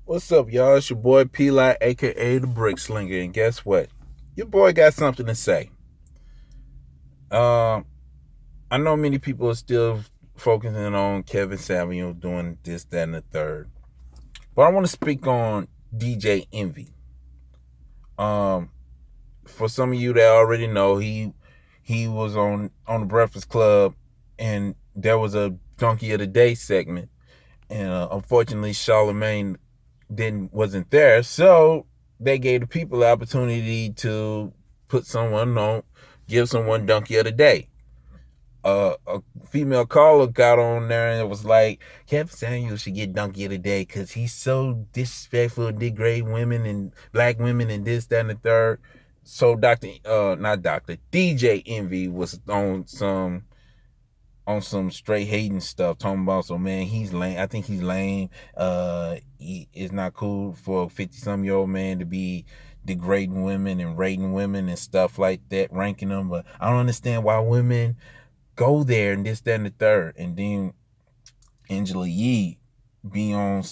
What's up, y'all? It's your boy P Light, aka the Brick Slinger, and guess what? Your boy got something to say. Um, I know many people are still focusing on Kevin Samuel doing this, that, and the third, but I want to speak on DJ Envy. Um, for some of you that already know, he was on the Breakfast Club, and there was a Donkey of the Day segment, and unfortunately, Charlemagne wasn't there, so they gave the people the opportunity to put someone on, give someone Donkey of the Day. A female caller got on there and it was like, Kevin Samuel should get Donkey of the Day because he's so disrespectful, degrade women and black women and this, that, and the third. So DJ Envy was on some straight hating stuff, talking about, so man, he's lame. I think he's lame. It's not cool for a 50-some-year-old man to be degrading women and rating women and stuff like that, ranking them. But I don't understand why women go there and this, that, and the third. And then Angela Yee be on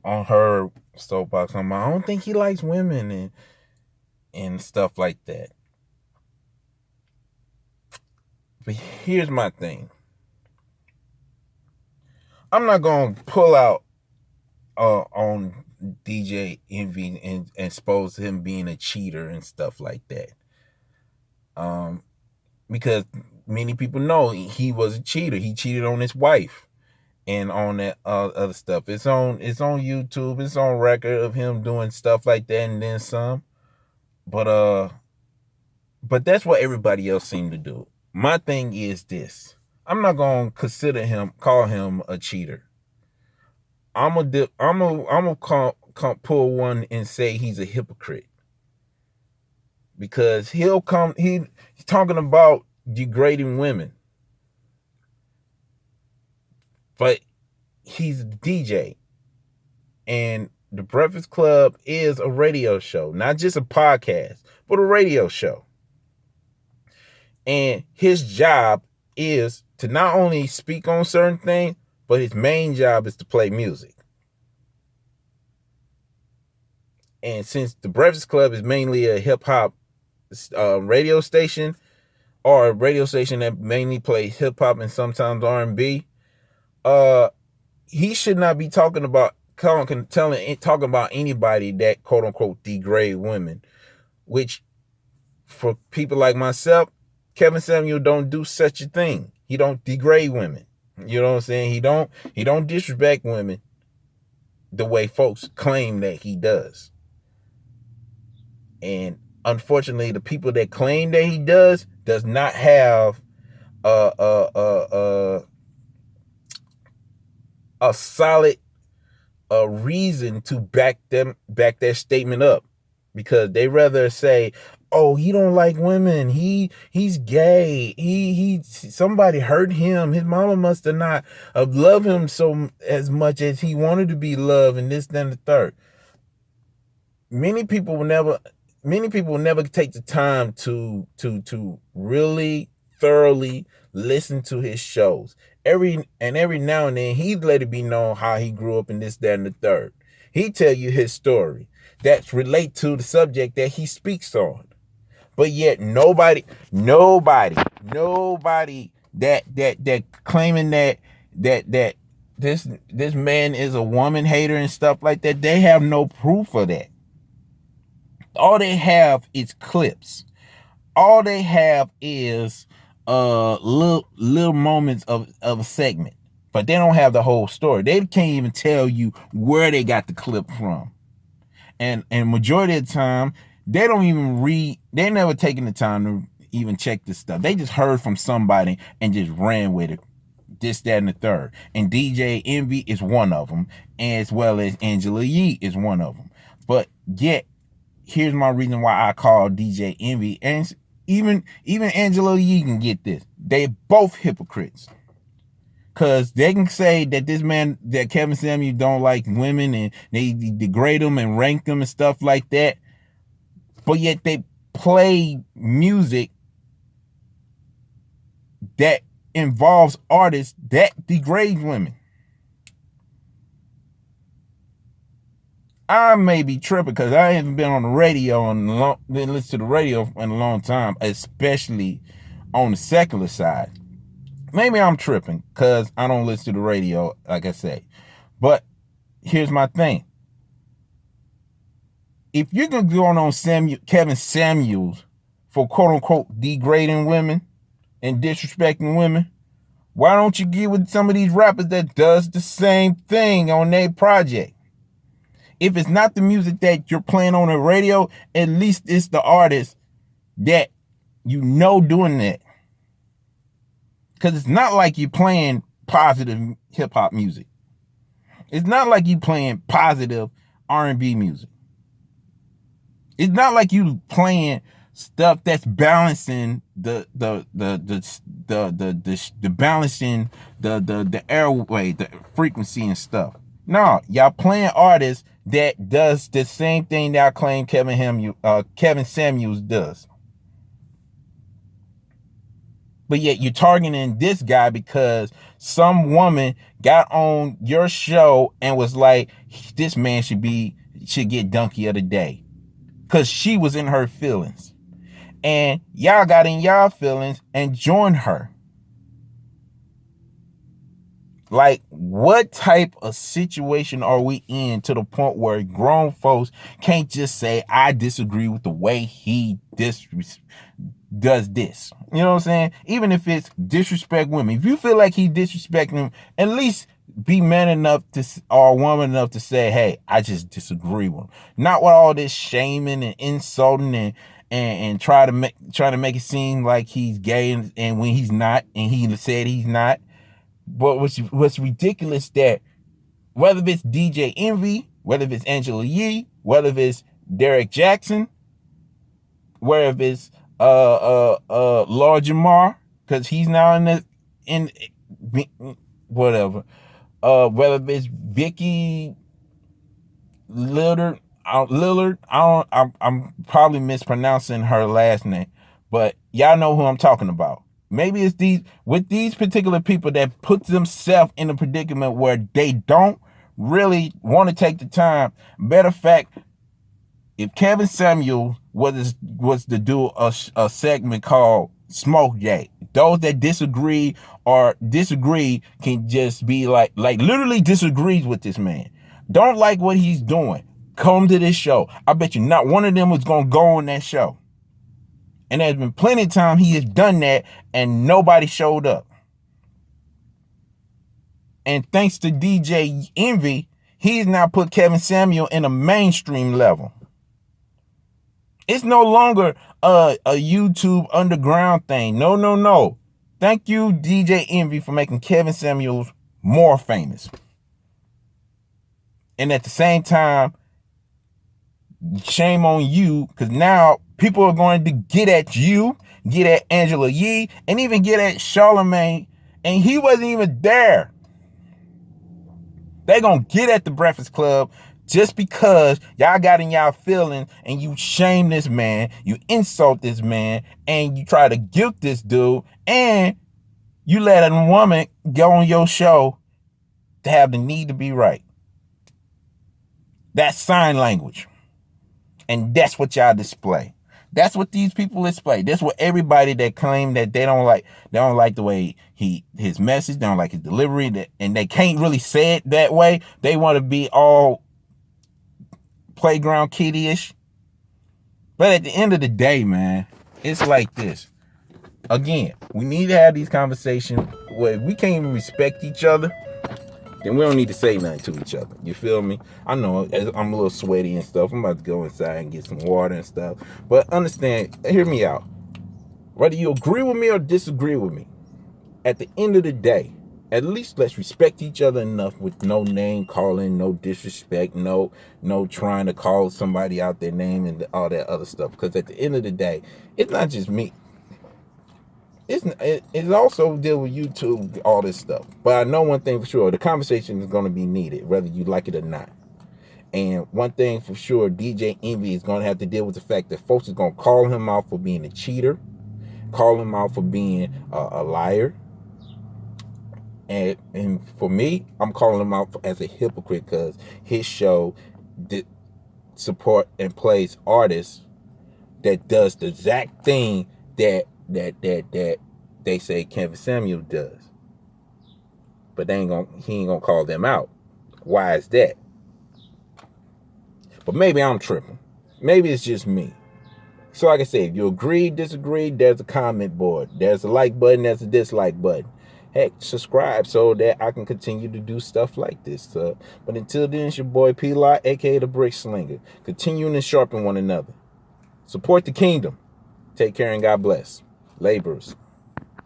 her soapbox. I don't think he likes women and stuff like that. But here's my thing. I'm not gonna pull out on DJ Envy and expose him being a cheater and stuff like that. Because many people know he was a cheater. He cheated on his wife and on that other stuff. It's on YouTube. It's on record of him doing stuff like that and then some. But that's what everybody else seemed to do. My thing is this: I'm not gonna call him a cheater. I'm gonna pull one and say he's a hypocrite, because he's talking about degrading women, but he's a DJ, and the Breakfast Club is a radio show, not just a podcast, but a radio show. And his job is to not only speak on certain things, but his main job is to play music. And since the Breakfast Club is mainly a hip hop radio station, or a radio station that mainly plays hip hop and sometimes R&B, he should not be talking about anybody that quote unquote degrade women. Which, for people like myself, Kevin Samuel don't do such a thing. He don't degrade women. You know what I'm saying? He don't disrespect women the way folks claim that he does. And unfortunately, the people that claim that he does not have a solid reason to back their statement up, because they rather say, oh, he don't like women, he's gay, he somebody hurt him, his mama must have not loved him so as much as he wanted to be loved, and this, then the third. Many people will never take the time to really thoroughly listen to his shows. Every now and then he let it be known how he grew up in this, that, and the third. He tell you his story that relate to the subject that he speaks on. But yet nobody that claiming that this man is a woman hater and stuff like that, they have no proof of that. All they have is clips. All they have is little moments of a segment, but they don't have the whole story. They can't even tell you where they got the clip from. And majority of the time, they don't even read. They never taken the time to even check this stuff. They just heard from somebody and just ran with it. This, that, and the third. And DJ Envy is one of them, as well as Angela Yee is one of them. But yet, here's my reason why I call DJ Envy, and even Angela Yee can get this. They both hypocrites. Because they can say that this man, that Kevin Samuel don't like women and they degrade them and rank them and stuff like that. But yet they play music that involves artists that degrade women. I may be tripping because I haven't been on the radio been listening to the radio in a long time, especially on the secular side. Maybe I'm tripping because I don't listen to the radio, like I say. But here's my thing. If you're going to go on Kevin Samuels for quote-unquote degrading women and disrespecting women, why don't you get with some of these rappers that does the same thing on their project? If it's not the music that you're playing on the radio, at least it's the artist that you know doing that. Because it's not like you're playing positive hip-hop music. It's not like you playing positive R&B music. It's not like you playing stuff that's balancing the balancing the airway, the frequency and stuff. No, y'all playing artists that does the same thing that I claim Kevin Samuels does. But yet you're targeting this guy because some woman got on your show and was like, this man should get donkey of the day. Because she was in her feelings. And y'all got in y'all feelings and joined her. Like, what type of situation are we in to the point where grown folks can't just say, I disagree with the way he does this? You know what I'm saying? Even if it's disrespect women. If you feel like he disrespecting them, at least be man enough or woman enough to say, hey, I just disagree with him. Not with all this shaming and insulting and try to make it seem like he's gay and when he's not, and he said he's not. But what's ridiculous that whether it's DJ Envy, whether it's Angela Yee, whether it's Derek Jackson, whether it's Lord Jamar, because he's now in whatever, whether it's Vicky Lillard, I'm probably mispronouncing her last name, but y'all know who I'm talking about. Maybe it's these particular people that put themselves in a predicament where they don't really want to take the time. Matter of fact, if Kevin Samuel was to do a segment called Smoke Jay, those that disagree can just be like literally disagrees with this man. Don't like what he's doing. Come to this show. I bet you not one of them was going to go on that show. And there's been plenty of time he has done that and nobody showed up. And thanks to DJ Envy, he's now put Kevin Samuel in a mainstream level. It's no longer a YouTube underground thing. No. Thank you, DJ Envy, for making Kevin Samuels more famous. And at the same time, shame on you, because now people are going to get at you, get at Angela Yee, and even get at Charlamagne, and he wasn't even there. They're going to get at the Breakfast Club just because y'all got in y'all feelings and you shame this man, you insult this man, and you try to guilt this dude, and you let a woman go on your show to have the need to be right. That's sign language. And that's what y'all display. That's what these people display. That's what everybody that claim that they don't like the way his message, they don't like his delivery, and they can't really say it that way. They want to be all playground kiddie-ish. But at the end of the day, man, it's like this. Again, we need to have these conversations where we can't even respect each other, then we don't need to say nothing to each other. You feel me? I know I'm a little sweaty and stuff. I'm about to go inside and get some water and stuff. But understand, hear me out. Whether you agree with me or disagree with me, at the end of the day, at least let's respect each other enough with no name calling, no disrespect, no trying to call somebody out their name and all that other stuff. Because at the end of the day, it's not just me. It also deal with YouTube, all this stuff. But I know one thing for sure, the conversation is going to be needed, whether you like it or not. And one thing for sure, DJ Envy is going to have to deal with the fact that folks is going to call him out for being a cheater, call him out for being a liar. And for me, I'm calling him out as a hypocrite because his show support and plays artists that does the exact thing that they say Kevin Samuel does. But he ain't gonna call them out. Why is that? But maybe I'm tripping. Maybe it's just me. So like I said, if you agree, disagree, there's a comment board. There's a like button, there's a dislike button. Heck, subscribe so that I can continue to do stuff like this. But until then, it's your boy P-Lot, aka the Brick Slinger. Continuing to sharpen one another. Support the kingdom. Take care and God bless. Laborers.